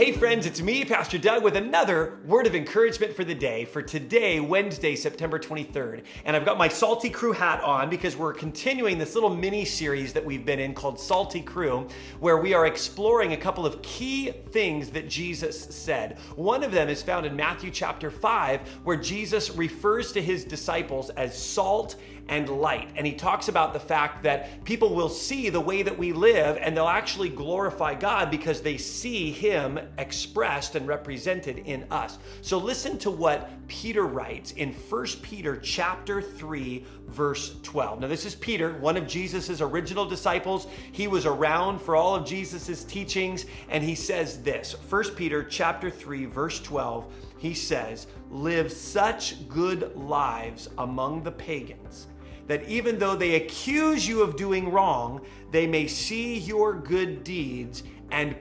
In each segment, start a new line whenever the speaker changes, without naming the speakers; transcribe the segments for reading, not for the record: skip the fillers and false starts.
Hey friends, it's me, Pastor Doug, with another word of encouragement for the day, for today, Wednesday, September 23rd. And I've got my Salty Crew hat on because we're continuing this little mini series that we've been in called Salty Crew, where we are exploring a couple of key things that Jesus said. One of them is found in Matthew chapter 5, where Jesus refers to his disciples as salt and light. And he talks about the fact that people will see the way that we live and they'll actually glorify God because they see him expressed and represented in us. So listen to what Peter writes in 1 Peter chapter 3, verse 12. Now this is Peter, one of Jesus's original disciples. He was around for all of Jesus's teachings, and he says this, 1 Peter chapter 3, verse 12, he says, "Live such good lives among the pagans, that even though they accuse you of doing wrong, they may see your good deeds and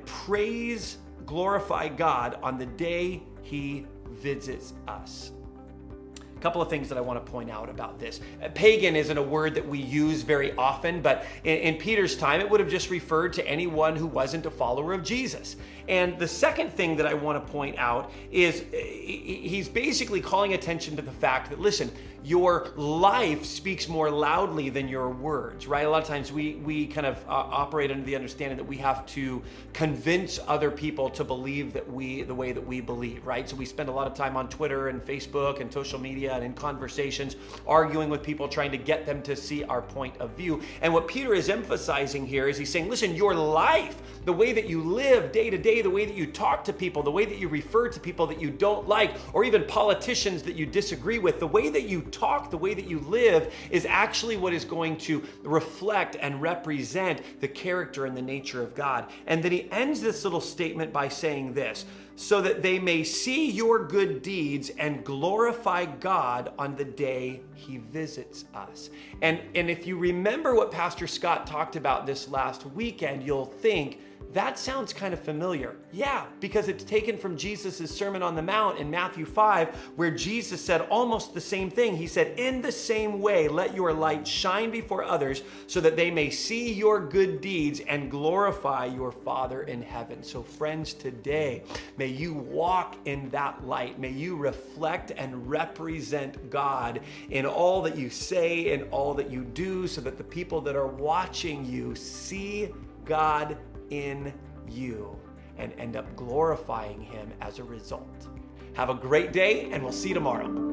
glorify God on the day he visits us." A couple of things that I want to point out about this. Pagan isn't a word that we use very often, but in Peter's time, it would have just referred to anyone who wasn't a follower of Jesus. And the second thing that I want to point out is he's basically calling attention to the fact that, listen, your life speaks more loudly than your words, right? A lot of times we kind of operate under the understanding that we have to convince other people to believe that the way that we believe, right? So we spend a lot of time on Twitter and Facebook and social media and in conversations, arguing with people, trying to get them to see our point of view. And what Peter is emphasizing here is he's saying, listen, your life, the way that you live day to day, the way that you talk to people, the way that you refer to people that you don't like, or even politicians that you disagree with, the way that you talk, the way that you live is actually what is going to reflect and represent the character and the nature of God. And then he ends this little statement by saying this, so that they may see your good deeds and glorify God on the day he visits us. And if you remember what Pastor Scott talked about this last weekend, you'll think, that sounds kind of familiar. Yeah, because it's taken from Jesus' Sermon on the Mount in Matthew 5, where Jesus said almost the same thing. He said, in the same way, let your light shine before others so that they may see your good deeds and glorify your Father in heaven. So friends, today, may you walk in that light. May you reflect and represent God in all that you say and all that you do, so that the people that are watching you see God in you and end up glorifying him as a result. Have a great day, and we'll see you tomorrow.